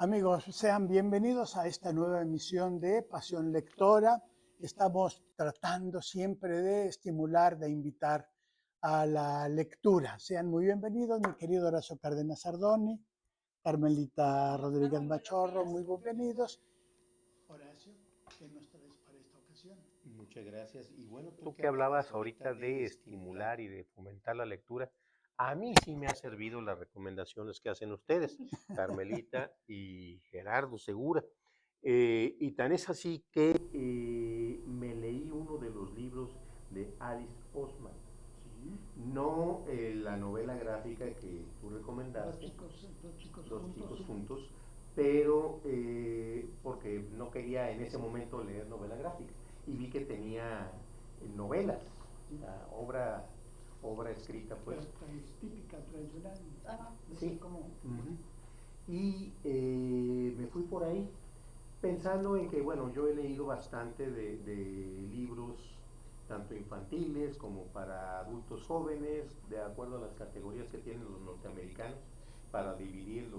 Amigos, sean bienvenidos a esta nueva emisión de Pasión Lectora. Estamos tratando siempre de estimular, de invitar a la lectura. Sean muy bienvenidos, mi querido Horacio Cárdenas Sardoni, Carmelita Rodríguez Machorro, muy bienvenidos. Horacio, ¿qué nos traes para esta ocasión? Muchas gracias. Y bueno, tú que hablabas ahorita de estimular y de fomentar la lectura, a mí sí me ha servido las recomendaciones que hacen ustedes, Carmelita y Gerardo Segura. Y tan es así que me leí uno de los libros de Alice Oseman, Sí, no la novela gráfica que tú recomendaste, dos chicos Dos chicos juntos. juntos, pero porque no quería en ese momento leer novela gráfica y vi que tenía novelas, Sí. obra escrita pues. Es típica, tradicional. No Sí. sé cómo. Ujú. Y me fui por ahí pensando en que, bueno, yo he leído bastante de libros tanto infantiles como para adultos jóvenes, de acuerdo a las categorías que tienen los norteamericanos, para dividir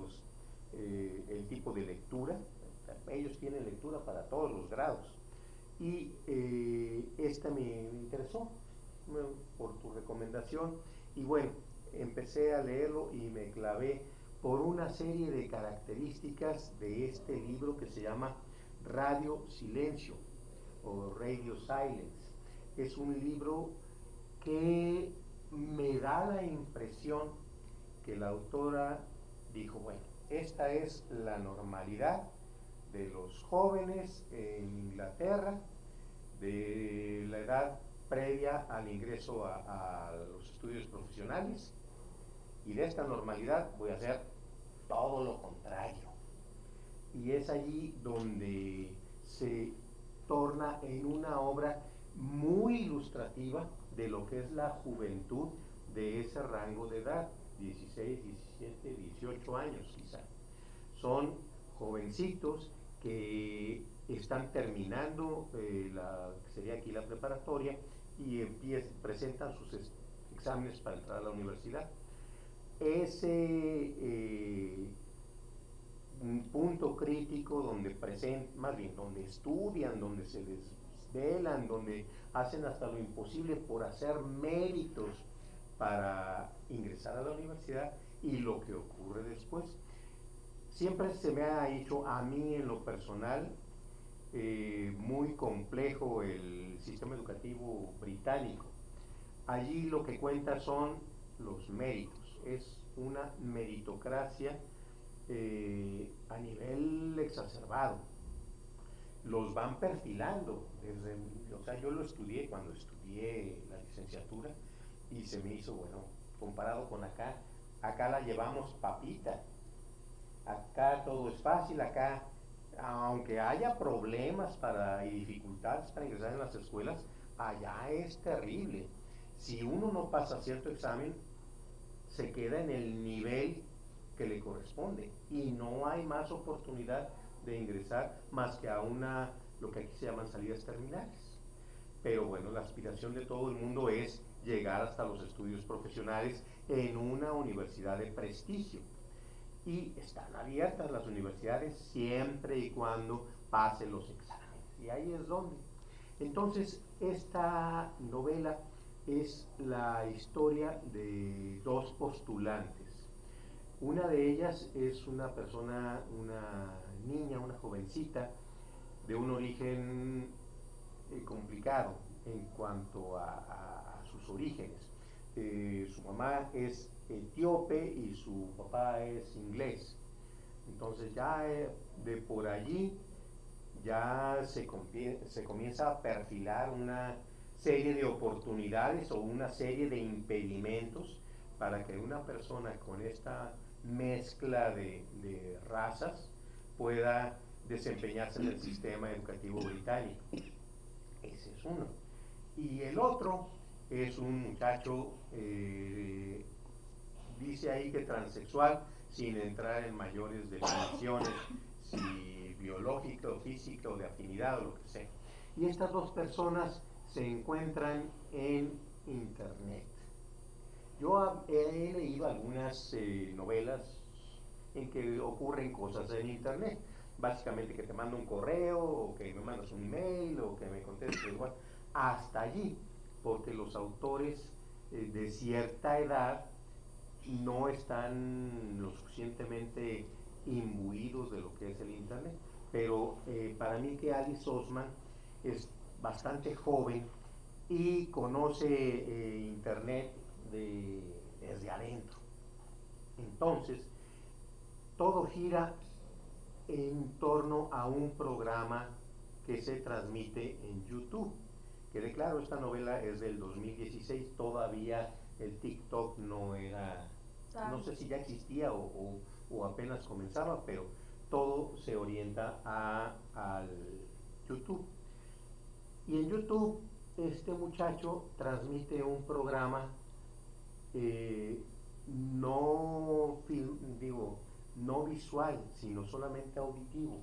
el tipo de lectura. Ellos tienen lectura para todos los grados. Y esta me interesó por tu recomendación. Y bueno, empecé a leerlo y me clavé por una serie de características de este libro que se llama Radio Silencio o Radio Silence. Es un libro que me da la impresión que la autora dijo, bueno, esta es la normalidad de los jóvenes en Inglaterra, de la edad previa al ingreso a los estudios profesionales, y de esta normalidad voy a hacer todo lo contrario. Y es allí donde se torna en una obra muy ilustrativa de lo que es la juventud de ese rango de edad, 16, 17, 18 años quizá. Son jovencitos que están terminando sería aquí la preparatoria y presentan sus exámenes para entrar a la universidad. Ese un punto crítico donde más bien donde estudian, donde se desvelan, donde hacen hasta lo imposible por hacer méritos para ingresar a la universidad y lo que ocurre después. Siempre se me ha hecho a mí en lo personal muy complejo el sistema educativo británico. Allí lo que cuenta son los méritos, es una meritocracia a nivel exacerbado. Los van perfilando, o sea, yo lo estudié cuando estudié la licenciatura y se me hizo, bueno, comparado con acá la llevamos papita, acá todo es fácil, acá, aunque haya problemas y dificultades para ingresar en las escuelas, allá es terrible. Si uno no pasa cierto examen, se queda en el nivel que le corresponde y no hay más oportunidad de ingresar más que a lo que aquí se llaman salidas terminales. Pero bueno, la aspiración de todo el mundo es llegar hasta los estudios profesionales en una universidad de prestigio. Y están abiertas las universidades siempre y cuando pasen los exámenes. Y ahí es donde. Entonces, esta novela es la historia de dos postulantes. Una de ellas es una persona, una niña, una jovencita, de un origen complicado en cuanto a sus orígenes. Su mamá es etíope y su papá es inglés. Entonces ya de por allí ya se comienza a perfilar una serie de oportunidades o una serie de impedimentos para que una persona con esta mezcla de razas pueda desempeñarse en el sistema educativo británico. Ese es uno. Y el otro es un muchacho, dice ahí que transexual, sin entrar en mayores definiciones, si biológica o física o de afinidad o lo que sea. Y estas dos personas se encuentran en internet. Yo he leído algunas novelas en que ocurren cosas en internet. Básicamente que te mando un correo, o que me mandas un email, o que me contestes igual. Hasta allí, porque los autores de cierta edad no están lo suficientemente imbuidos de lo que es el internet. Pero para mí que Alice Osman es bastante joven y conoce internet desde adentro. Entonces, todo gira en torno a un programa que se transmite en YouTube. Quede claro, esta novela es del 2016, todavía el TikTok no era, no sé si ya existía o apenas comenzaba, pero todo se orienta al YouTube. Y en YouTube este muchacho transmite un programa eh, no digo, no visual, sino solamente auditivo,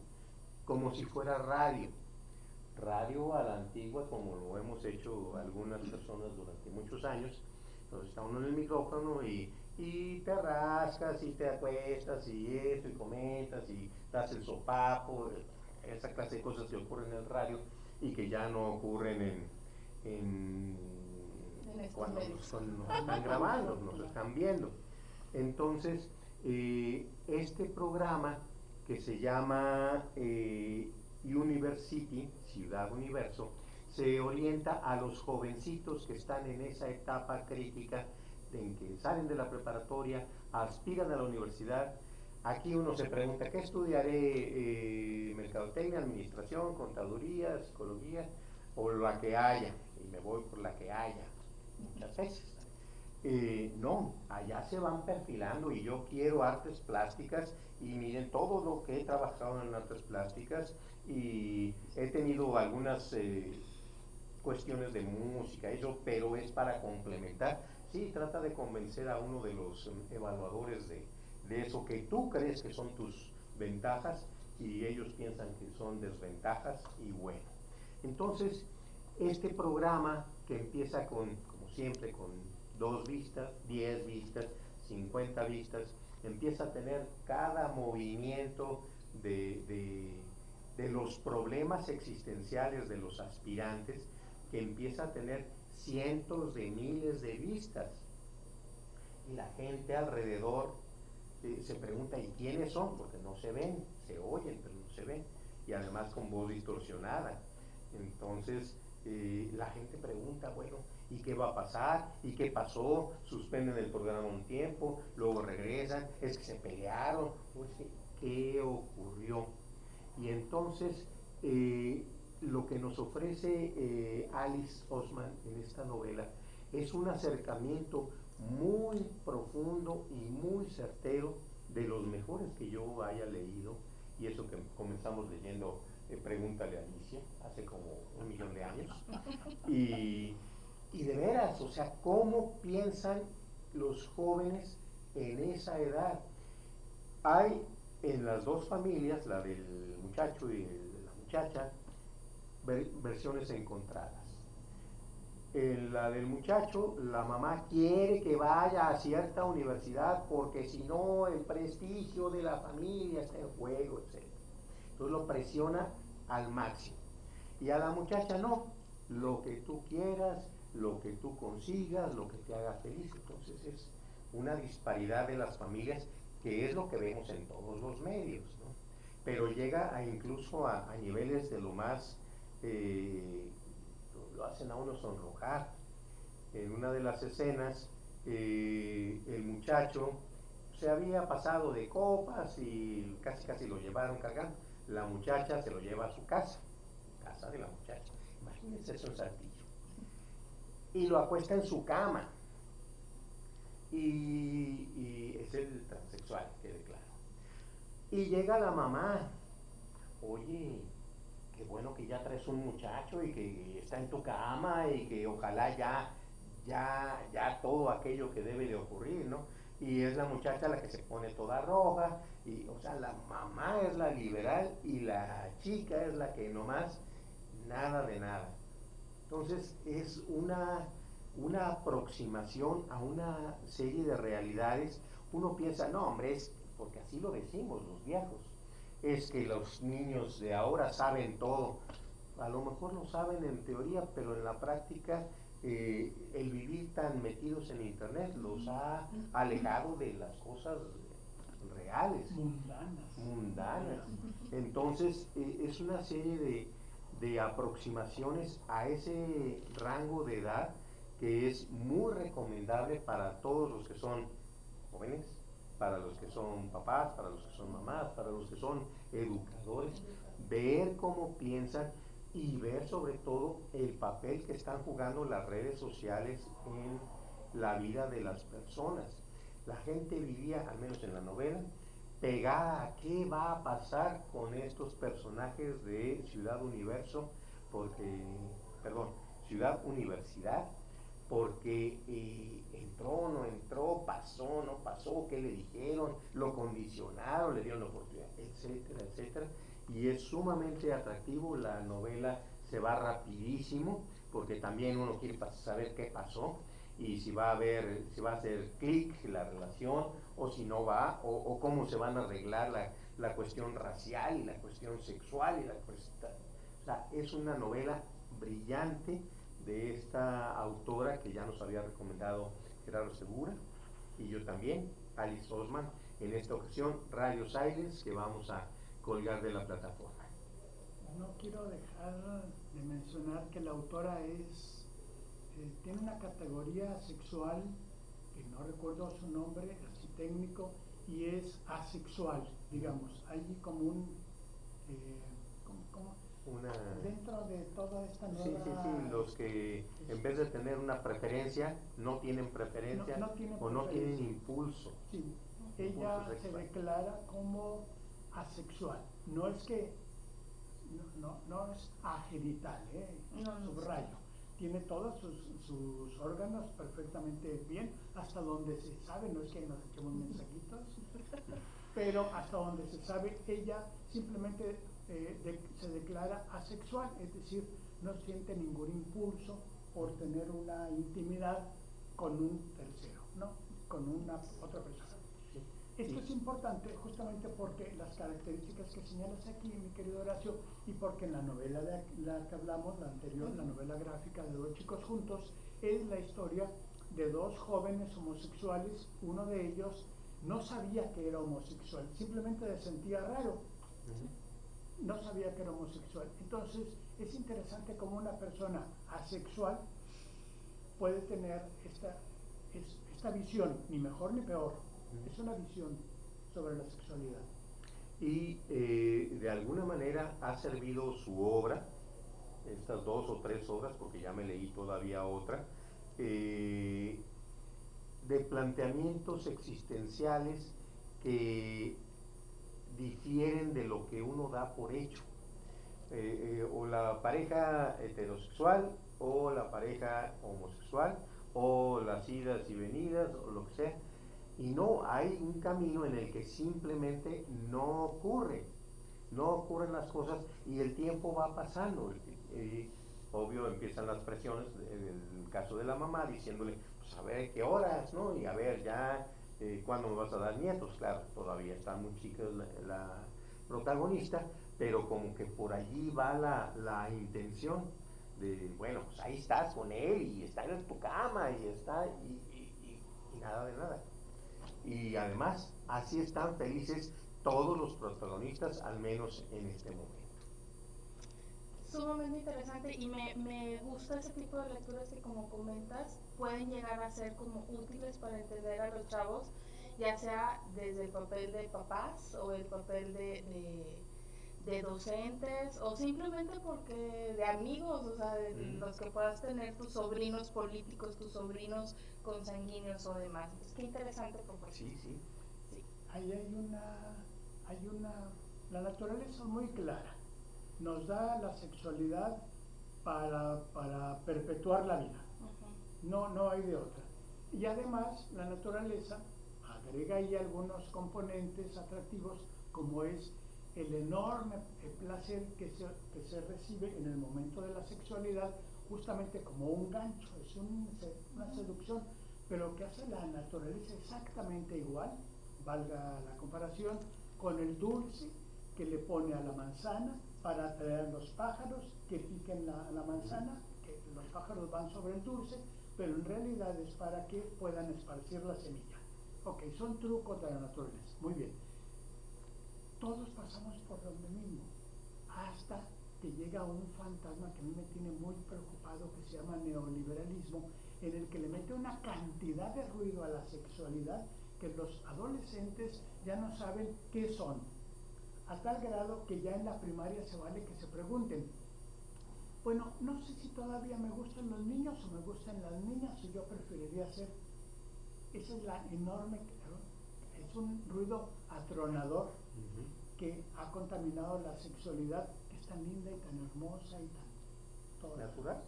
como si fuera radio. Radio a la antigua, como lo hemos hecho algunas personas durante muchos años. Entonces está uno en el micrófono y te rascas y te acuestas y esto y comentas y das el sopapo, esa clase de cosas que ocurren en el radio y que ya no ocurren en cuando nos están grabando, nos están viendo. Entonces, este programa que se llama University, Ciudad Universo, se orienta a los jovencitos que están en esa etapa crítica en que salen de la preparatoria, aspiran a la universidad. Aquí uno se pregunta, ¿qué estudiaré? Mercadotecnia, administración, contaduría, psicología o la que haya. Y me voy por la que haya, muchas veces. No, allá se van perfilando y yo quiero artes plásticas y miren todo lo que he trabajado en artes plásticas y he tenido algunas cuestiones de música, eso, pero es para complementar. Sí, trata de convencer a uno de los evaluadores de eso que tú crees que son tus ventajas y ellos piensan que son desventajas y bueno. Entonces, este programa que empieza con, como siempre, con 2 vistas, 10 vistas, 50 vistas, empieza a tener cada movimiento de los problemas existenciales de los aspirantes, que empieza a tener cientos de miles de vistas. Y la gente alrededor se pregunta, ¿y quiénes son? Porque no se ven, se oyen, pero no se ven. Y además con voz distorsionada. Entonces, la gente pregunta, bueno, ¿y qué va a pasar? ¿Y qué pasó? Suspenden el programa un tiempo, luego regresan, es que se pelearon, pues, ¿qué ocurrió? Y entonces, lo que nos ofrece Alice Osman en esta novela es un acercamiento muy profundo y muy certero, de los mejores que yo haya leído, y eso que comenzamos leyendo Pregúntale a Alicia, hace como 1.000.000 de años. Y de veras, o sea, ¿cómo piensan los jóvenes en esa edad? Hay en las dos familias, la del muchacho y de la muchacha, versiones encontradas. En la del muchacho, la mamá quiere que vaya a cierta universidad porque si no el prestigio de la familia está en juego, etc. Entonces lo presiona al máximo. Y a la muchacha no, lo que tú quieras, lo que tú consigas, lo que te haga feliz. Entonces es una disparidad de las familias que es lo que vemos en todos los medios, ¿no? Pero llega incluso a niveles de lo más, lo hacen a uno sonrojar. En una de las escenas, el muchacho se había pasado de copas y casi lo llevaron cargando. La muchacha se lo lleva a su casa de la muchacha. Imagínense eso, un saltillo. Y lo acuesta en su cama. Y es el transexual, quede claro. Y llega la mamá. Oye, qué bueno que ya traes un muchacho y que está en tu cama y que ojalá ya todo aquello que debe de ocurrir, ¿no? Y es la muchacha la que se pone toda roja, y, o sea, la mamá es la liberal y la chica es la que nomás nada de nada. Entonces es una aproximación a una serie de realidades. Uno piensa, no hombre, es porque así lo decimos los viejos, es que los niños de ahora saben todo. A lo mejor lo saben en teoría, pero en la práctica el vivir tan metidos en internet los ha alejado de las cosas reales, mundanas. Entonces es una serie de aproximaciones a ese rango de edad que es muy recomendable para todos los que son jóvenes, para los que son papás, para los que son mamás, para los que son educadores, ver cómo piensan y ver sobre todo el papel que están jugando las redes sociales en la vida de las personas. La gente vivía, al menos en la novela, pegada a qué va a pasar con estos personajes de Ciudad Universo, porque, perdón, Ciudad Universidad, porque entró, no entró, pasó, no pasó, qué le dijeron, lo condicionaron, le dieron la oportunidad, etcétera, etcétera. Y es sumamente atractivo, la novela se va rapidísimo, porque también uno quiere saber qué pasó, y si va a haber, si va a hacer clic la relación, o si no va, o cómo se van a arreglar la cuestión racial y la cuestión sexual y la cuestión. O sea, es una novela brillante de esta autora que ya nos había recomendado Gerardo Segura y yo también, Alice Osman, en esta ocasión Radio Silence, que vamos a colgar de la plataforma. No quiero dejar de mencionar que la autora tiene una categoría sexual, que no recuerdo su nombre, así técnico, y es asexual, digamos. Hay como un... dentro de toda esta nueva... Sí, los que en vez de tener una preferencia, no tienen preferencia, no tienen o no tienen impulso. Sí, ella se declara como asexual. No es que... No es agenital, subrayo. Tiene todos sus órganos perfectamente bien, hasta donde se sabe, no es que nos echemos mensajitos, pero hasta donde se sabe, ella simplemente se declara asexual, es decir, no siente ningún impulso por tener una intimidad con un tercero, ¿no? Con una otra persona. Esto es importante justamente porque las características que señalas aquí, mi querido Horacio, y porque en la novela de la que hablamos, la anterior, la novela gráfica de Dos chicos juntos, es la historia de dos jóvenes homosexuales. Uno de ellos no sabía que era homosexual, simplemente se sentía raro, no sabía que era homosexual. Entonces es interesante cómo una persona asexual puede tener esta visión, ni mejor ni peor. Es una visión sobre la sexualidad. Y de alguna manera ha servido su obra, estas 2 o 3 obras, porque ya me leí todavía otra, de planteamientos existenciales que difieren de lo que uno da por hecho. O la pareja heterosexual, o la pareja homosexual, o las idas y venidas, o lo que sea. Y no, hay un camino en el que simplemente no ocurren las cosas y el tiempo va pasando. Obvio empiezan las presiones, en el caso de la mamá, diciéndole, pues a ver qué horas, ¿no? Y a ver ya, ¿cuándo me vas a dar nietos? Claro, todavía está muy chica la protagonista, pero como que por allí va la intención de, bueno, pues ahí estás con él y está en tu cama y está, y nada de nada. Y además, así están felices todos los protagonistas, al menos en este momento. Sumamente interesante y me gusta ese tipo de lecturas que, como comentas, pueden llegar a ser como útiles para entender a los chavos, ya sea desde el papel de papás o el papel de docentes, o simplemente porque de amigos, o sea, de los que puedas tener tus sobrinos políticos, tus sobrinos consanguíneos o demás. Entonces, qué interesante propuesta. Sí. Ahí la naturaleza es muy clara. Nos da la sexualidad para perpetuar la vida. No hay de otra. Y además, la naturaleza agrega ahí algunos componentes atractivos, como es el enorme placer que se recibe en el momento de la sexualidad, justamente como un gancho, es una seducción, pero que hace la naturaleza exactamente igual, valga la comparación, con el dulce que le pone a la manzana para atraer a los pájaros que piquen la manzana, que los pájaros van sobre el dulce, pero en realidad es para que puedan esparcir la semilla. Ok, son trucos de la naturaleza, muy bien. Todos pasamos por donde mismo, hasta que llega un fantasma que a mí me tiene muy preocupado, que se llama neoliberalismo, en el que le mete una cantidad de ruido a la sexualidad que los adolescentes ya no saben qué son, a tal grado que ya en la primaria se vale que se pregunten, bueno, no sé si todavía me gustan los niños o me gustan las niñas, o yo preferiría ser. Esa es la enorme, es un ruido atronador que ha contaminado la sexualidad, que es tan linda y tan hermosa y tan toda. ¿Natural?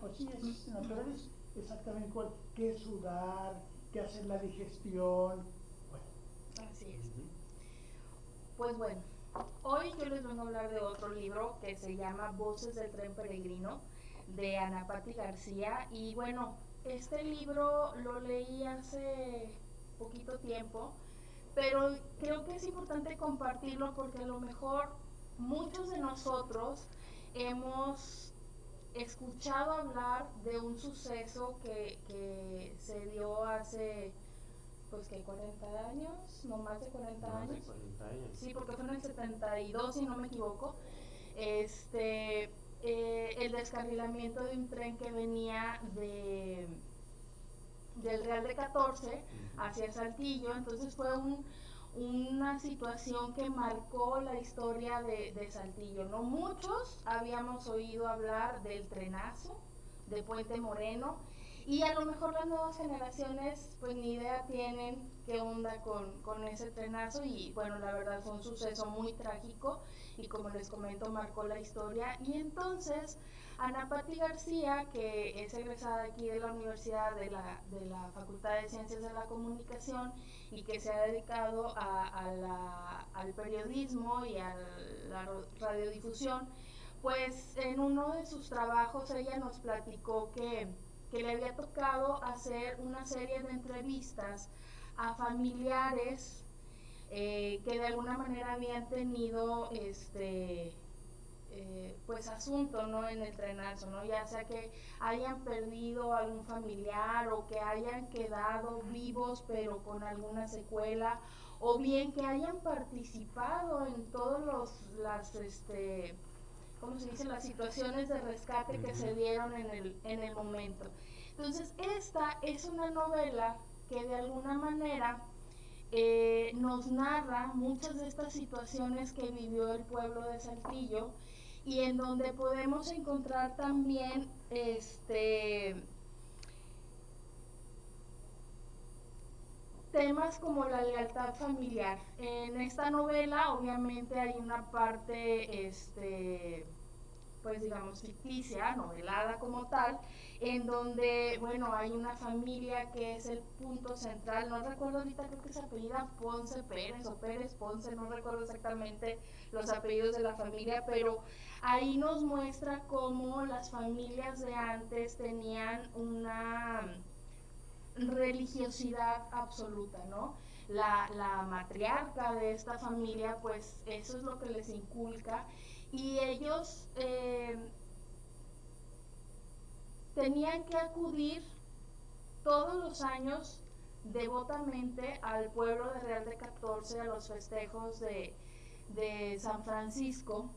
Pues sí, es natural, es exactamente igual. ¿Qué sudar? ¿Qué hacer la digestión? Bueno. Así es. Pues bueno, hoy yo les vengo a hablar de otro libro que se llama Voces del Tren Peregrino, de Ana Patti García. Y bueno, este libro lo leí hace poquito tiempo, pero creo que es importante compartirlo porque a lo mejor muchos de nosotros hemos escuchado hablar de un suceso que se dio hace, pues que 40 años, no más de 40 Más años. de 40 años. Sí, porque fue en el 72, si no me equivoco. El descarrilamiento de un tren que venía del Real de 14 hacia Saltillo. Entonces fue una situación que marcó la historia de Saltillo, ¿no? Muchos habíamos oído hablar del trenazo de Puente Moreno, y a lo mejor las nuevas generaciones pues ni idea tienen qué onda con ese trenazo. Y bueno, la verdad fue un suceso muy trágico y, como les comento, marcó la historia. Y entonces Ana Patti García, que es egresada aquí de la Universidad de la Facultad de Ciencias de la Comunicación, y que se ha dedicado al periodismo y a la radiodifusión, pues en uno de sus trabajos ella nos platicó que le había tocado hacer una serie de entrevistas a familiares que de alguna manera habían tenido pues asunto, ¿no?, en el trenazo, ¿no? Ya sea que hayan perdido algún familiar, o que hayan quedado vivos pero con alguna secuela, o bien que hayan participado en todos ¿cómo se dice?, las situaciones de rescate que se dieron en el momento. Entonces, esta es una novela que de alguna manera nos narra muchas de estas situaciones que vivió el pueblo de Saltillo, y en donde podemos encontrar también temas como la lealtad familiar. En esta novela obviamente hay una parte pues digamos ficticia, novelada como tal, en donde, bueno, hay una familia que es el punto central. No recuerdo ahorita, creo que se apellida Ponce Pérez o Pérez Ponce, no recuerdo exactamente los apellidos de la familia, pero ahí nos muestra cómo las familias de antes tenían una religiosidad absoluta, ¿no? La matriarca de esta familia, pues eso es lo que les inculca, y ellos tenían que acudir todos los años devotamente al pueblo de Real de 14, a los festejos de San Francisco.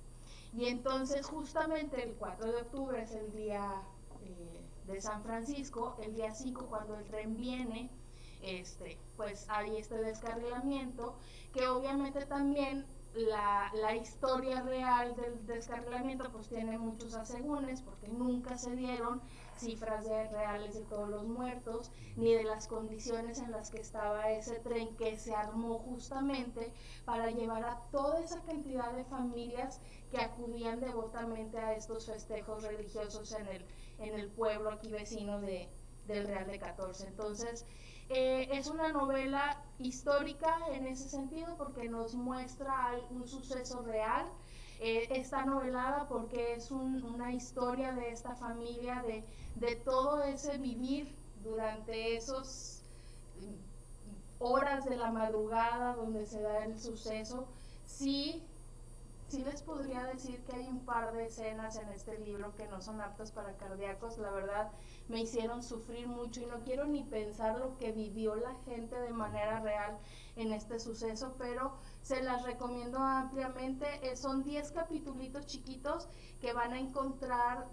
Y entonces justamente el 4 de octubre es el día de San Francisco. El día 5, cuando el tren viene, pues hay este descarrilamiento, que obviamente también la historia real del descarrilamiento pues tiene muchos asegúnes, porque nunca se dieron cifras reales de todos los muertos, ni de las condiciones en las que estaba ese tren, que se armó justamente para llevar a toda esa cantidad de familias que acudían devotamente a estos festejos religiosos en el pueblo aquí vecino del Real de 14. Entonces, es una novela histórica en ese sentido, porque nos muestra un suceso real. Está novelada porque es una historia de esta familia, de todo ese vivir durante esos horas de la madrugada donde se da el suceso. Sí, sí les podría decir que hay un par de escenas en este libro que no son aptas para cardíacos. La verdad, me hicieron sufrir mucho y no quiero ni pensar lo que vivió la gente de manera real en este suceso, pero se las recomiendo ampliamente. Son 10 capitulitos chiquitos que van a encontrar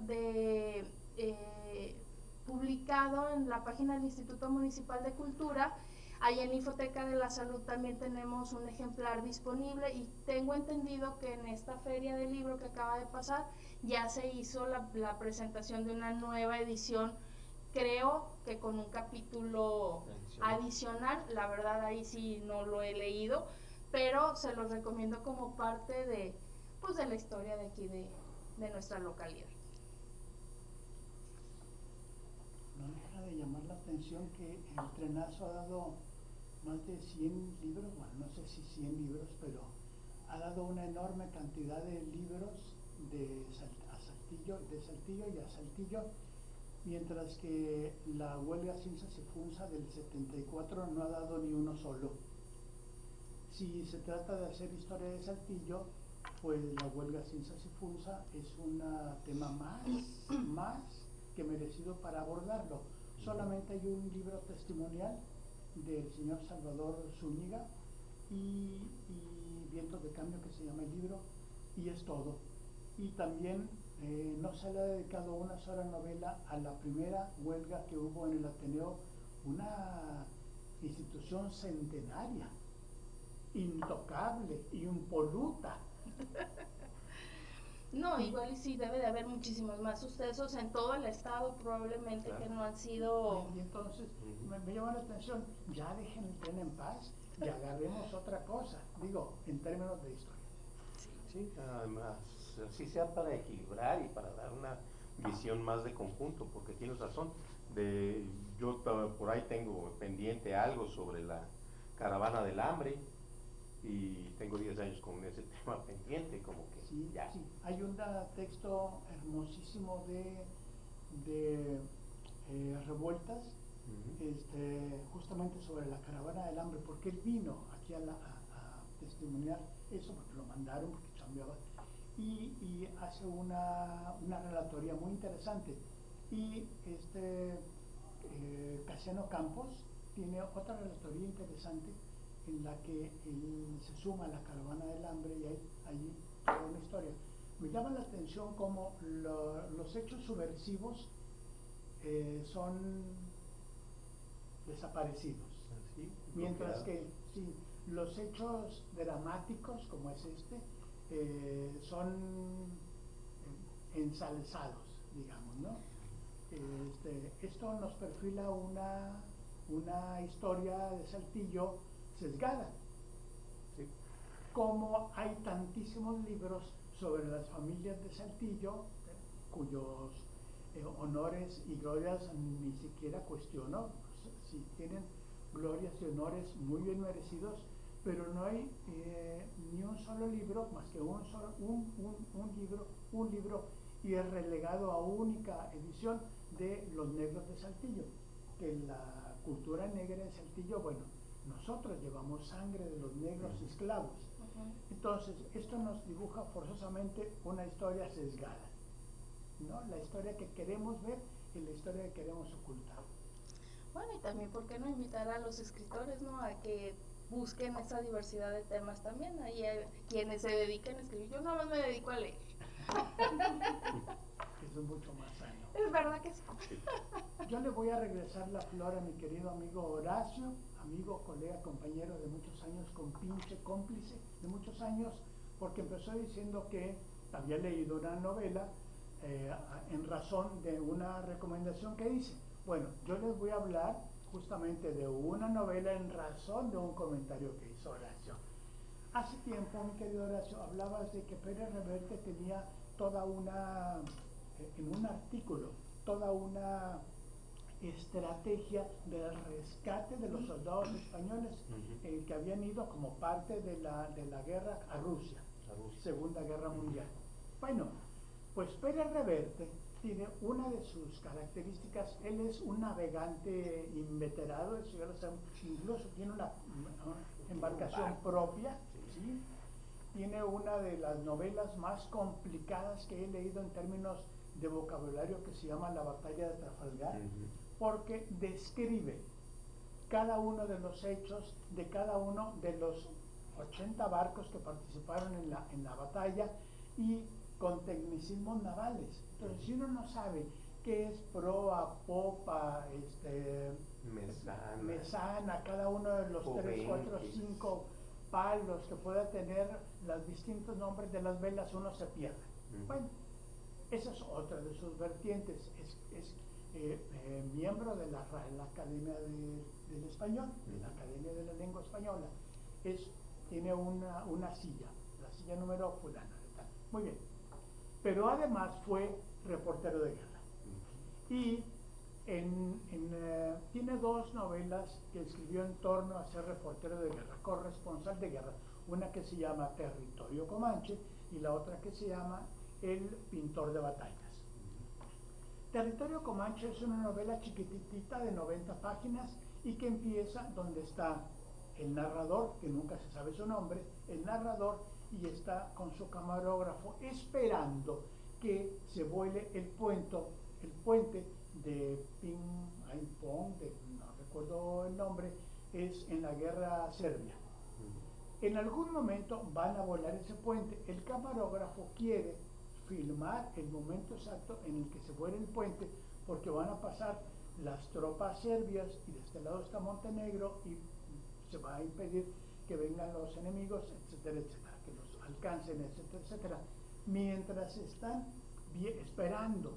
publicado en la página del Instituto Municipal de Cultura. Ahí en Infoteca de la Salud también tenemos un ejemplar disponible y tengo entendido que en esta feria del libro que acaba de pasar ya se hizo la presentación de una nueva edición, creo que con un capítulo adicional. La verdad ahí sí no lo he leído, pero se los recomiendo como parte de, pues, de la historia de aquí de nuestra localidad. No deja de llamar la atención que el Trenazo ha dado más de 100 libros, bueno, no sé si 100 libros, pero ha dado una enorme cantidad de libros de Saltillo y a Saltillo, mientras que la huelga Cinzas y Funza del 74 no ha dado ni uno solo. Si se trata de hacer historia de Saltillo, pues la huelga Cinzas y Funza es un tema más que merecido para abordarlo. Solamente hay un libro testimonial del señor Salvador Zúñiga y Vientos de Cambio, que se llama el libro, y es todo. Y también no se le ha dedicado una sola novela a la primera huelga que hubo en el Ateneo, una institución centenaria, intocable, impoluta. No, igual y sí debe de haber muchísimos más sucesos en todo el estado probablemente, claro, que no han sido... Y entonces me llama la atención, ya dejen el tren en paz y agarremos otra cosa, digo, en términos de historia. Sí, además, así sea para equilibrar y para dar una visión más de conjunto, porque tienes razón. Yo por ahí tengo pendiente algo sobre la caravana del hambre y tengo 10 años con ese tema pendiente, como que sí, ya. Sí. Hay un texto hermosísimo de Revueltas, justamente sobre la caravana del hambre, porque él vino aquí a testimoniar eso, porque lo mandaron, porque chambeaba, y hace una relatoría muy interesante. Y Casiano Campos tiene otra relatoría interesante en la que él se suma a la caravana del hambre y hay allí toda una historia. Me llama la atención cómo los hechos subversivos son desaparecidos, ¿Sí? mientras que sí, los hechos dramáticos como es son ensalzados, digamos, ¿no? Esto nos perfila una historia de Saltillo sesgada. Sí. Como hay tantísimos libros sobre las familias de Saltillo, cuyos honores y glorias ni siquiera cuestiono, si tienen glorias y honores muy bien merecidos, pero no hay ni un solo libro, más que un libro, y es relegado a única edición de Los Negros de Saltillo, que la cultura negra en Saltillo, bueno, nosotros llevamos sangre de los negros esclavos. Entonces, esto nos dibuja forzosamente una historia sesgada, ¿no? La historia que queremos ver y la historia que queremos ocultar. Bueno, y también, ¿por qué no invitar a los escritores, ¿no?, a que busquen esa diversidad de temas también? Ahí hay quienes se dedican a escribir. Yo nada más me dedico a leer. Eso es mucho más sano. Es verdad que sí. Yo le voy a regresar la flor a mi querido amigo Horacio, amigo, colega, compañero de muchos años, compinche, cómplice de muchos años, porque empezó diciendo que había leído una novela en razón de una recomendación que hice. Bueno, yo les voy a hablar justamente de una novela en razón de un comentario que hizo Horacio. Hace tiempo, mi querido Horacio, hablabas de que Pérez Reverte tenía toda una, en un artículo, toda una estrategia del rescate de los soldados españoles que habían ido como parte de la guerra a Rusia, Segunda Guerra Mundial. Bueno, pues Pérez Reverte tiene una de sus características, él es un navegante inveterado, eso ya lo sabemos, incluso tiene una embarcación propia, ¿sí? Tiene una de las novelas más complicadas que he leído en términos de vocabulario, que se llama La batalla de Trafalgar, porque describe cada uno de los hechos de cada uno de los 80 barcos que participaron en la batalla, y con tecnicismos navales. Entonces, si uno no sabe qué es proa, popa, mesana, cada uno de los 3, 4, 5 palos que pueda tener los distintos nombres de las velas, uno se pierde. Bueno, esa es otra de sus vertientes. Es miembro de la Academia del Español, de la Academia de la Lengua Española. Tiene una silla, la silla número fulana. Muy bien. Pero además fue reportero de guerra. Y tiene 2 novelas que escribió en torno a ser reportero de guerra, corresponsal de guerra. Una que se llama Territorio Comanche y la otra que se llama El pintor de batallas. Territorio Comanche es una novela chiquititita de 90 páginas y que empieza donde está el narrador, que nunca se sabe su nombre, el narrador, y está con su camarógrafo esperando que se vuele el puente de Ping-Pong, no recuerdo el nombre, es en la guerra serbia. En algún momento van a volar ese puente. El camarógrafo quiere filmar el momento exacto en el que se vuelve el puente, porque van a pasar las tropas serbias y de este lado está Montenegro y se va a impedir que vengan los enemigos, etcétera, etcétera, que los alcancen, etcétera, etcétera. Mientras están esperando,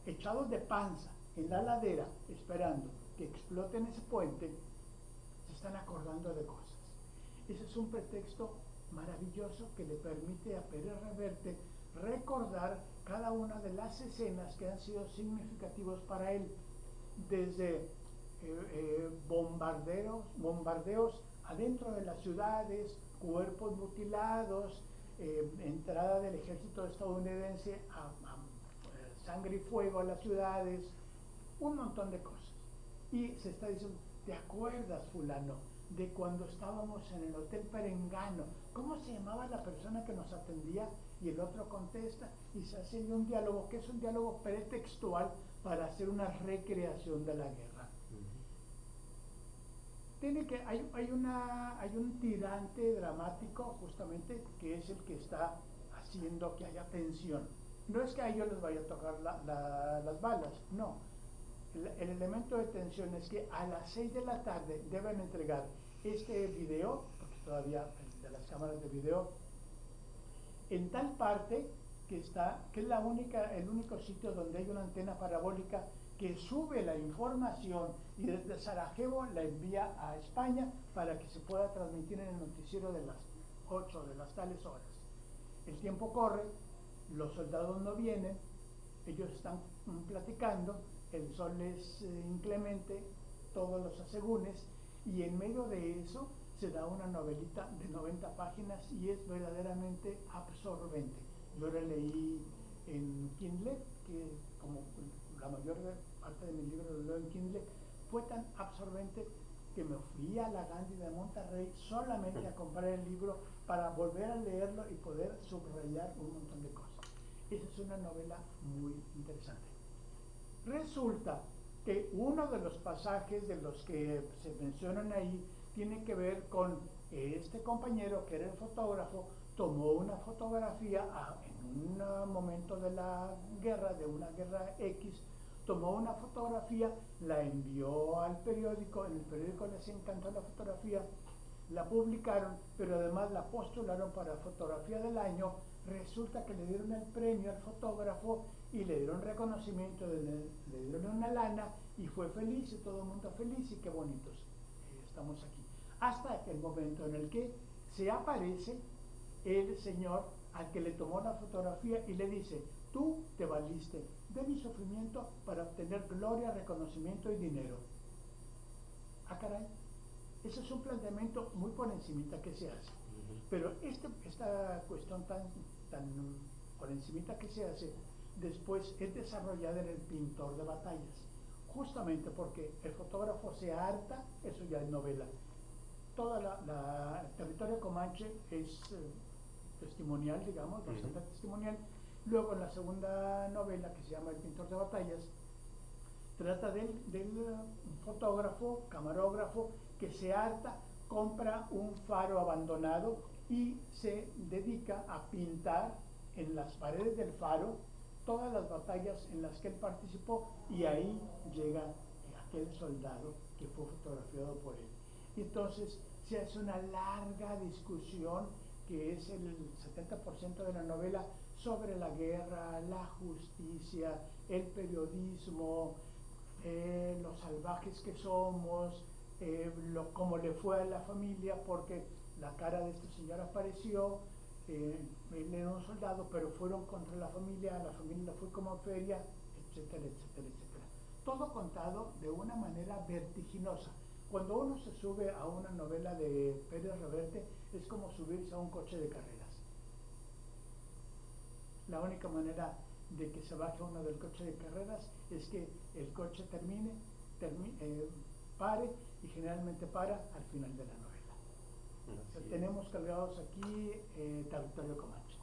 echados de panza en la ladera, esperando que exploten ese puente, se están acordando de cosas. Ese es un pretexto maravilloso que le permite a Pérez Reverte recordar cada una de las escenas que han sido significativos para él, desde bombardeos adentro de las ciudades, cuerpos mutilados, entrada del ejército estadounidense a sangre y fuego a las ciudades, un montón de cosas. Y se está diciendo, ¿te acuerdas, fulano, de cuando estábamos en el Hotel Perengano? ¿Cómo se llamaba la persona que nos atendía? Y el otro contesta, y se hace un diálogo, que es un diálogo pretextual para hacer una recreación de la guerra. Hay un tirante dramático, justamente, que es el que está haciendo que haya tensión. No es que a ellos les vaya a tocar las balas, no. El elemento de tensión es que a las 6 de la tarde deben entregar este video, porque todavía de las cámaras de video, en tal parte que es el único sitio donde hay una antena parabólica que sube la información y desde Sarajevo la envía a España para que se pueda transmitir en el noticiero de las 8 de las tales horas. El tiempo corre, los soldados no vienen, ellos están platicando, el sol es inclemente, todos los asegúnes, y en medio de eso se da una novelita de 90 páginas y es verdaderamente absorbente. Yo la leí en Kindle, que como la mayor parte de mi libro lo leo en Kindle, fue tan absorbente que me fui a la Gandhi de Monterrey solamente a comprar el libro para volver a leerlo y poder subrayar un montón de cosas. Esa es una novela muy interesante. Resulta que uno de los pasajes de los que se mencionan ahí tiene que ver con este compañero que era el fotógrafo, tomó una fotografía en un momento de la guerra, de una guerra X, tomó una fotografía, la envió al periódico, en el periódico les encantó la fotografía, la publicaron, pero además la postularon para fotografía del año. Resulta que le dieron el premio al fotógrafo y le dieron reconocimiento, le dieron una lana y fue feliz y todo el mundo feliz y qué bonitos estamos aquí. Hasta el momento en el que se aparece el señor al que le tomó la fotografía y le dice, tú te valiste de mi sufrimiento para obtener gloria, reconocimiento y dinero. Ah, caray. Ese es un planteamiento muy por encimita que se hace. Pero esta cuestión tan por encimita que se hace después es desarrollada en El pintor de batallas, justamente porque el fotógrafo se harta, eso ya es novela. Toda el territorio comanche es testimonial, digamos, bastante testimonial. Luego en la segunda novela, que se llama El pintor de batallas, trata del fotógrafo, camarógrafo, que se harta, compra un faro abandonado y se dedica a pintar en las paredes del faro todas las batallas en las que él participó, y ahí llega aquel soldado que fue fotografiado por él. Y entonces se hace una larga discusión, que es el 70% de la novela, sobre la guerra, la justicia, el periodismo, los salvajes que somos, cómo le fue a la familia, porque la cara de este señor apareció, él era un soldado, pero fueron contra la familia le fue como feria, etcétera, etcétera, etcétera. Todo contado de una manera vertiginosa. Cuando uno se sube a una novela de Pérez Reverte, es como subirse a un coche de carreras. La única manera de que se baje uno del coche de carreras es que el coche pare, y generalmente para al final de la novela. Tenemos cargados aquí Territorio Comanche.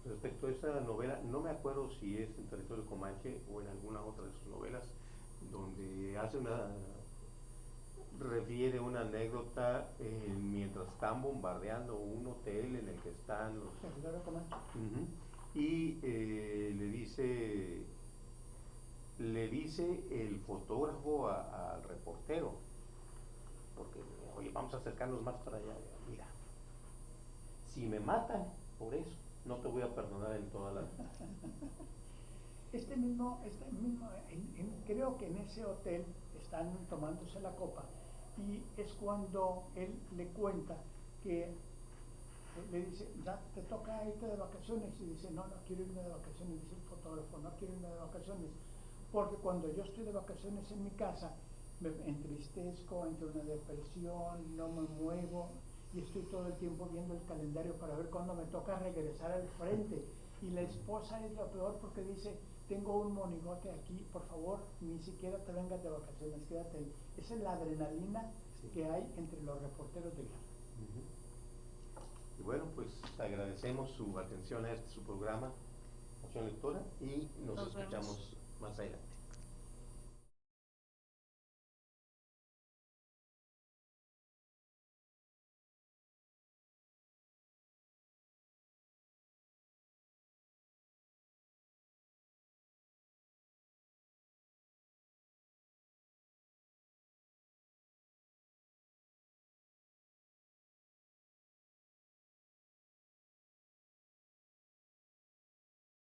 Respecto a esa novela, no me acuerdo si es en Territorio Comanche o en alguna otra de sus novelas, donde refiere una anécdota mientras están bombardeando un hotel en el que están los... Territorio Comanche. Y le dice el fotógrafo al reportero, porque, oye, vamos a acercarnos más para allá. Mira, si me matan por eso, no te voy a perdonar en toda la vida. Creo que en ese hotel están tomándose la copa, y es cuando él le cuenta que le dice, ya te toca irte de vacaciones, y dice, no quiero irme de vacaciones, dice el fotógrafo, no quiero irme de vacaciones, porque cuando yo estoy de vacaciones en mi casa, me entristezco, entro en una depresión, no me muevo, y estoy todo el tiempo viendo el calendario para ver cuándo me toca regresar al frente. Y la esposa es lo peor, porque dice, tengo un monigote aquí, por favor, ni siquiera te vengas de vacaciones, quédate ahí. Esa es la adrenalina que hay entre los reporteros de guerra. Y bueno, pues agradecemos su atención a su programa, Pasión Lectora, y nos escuchamos más adelante.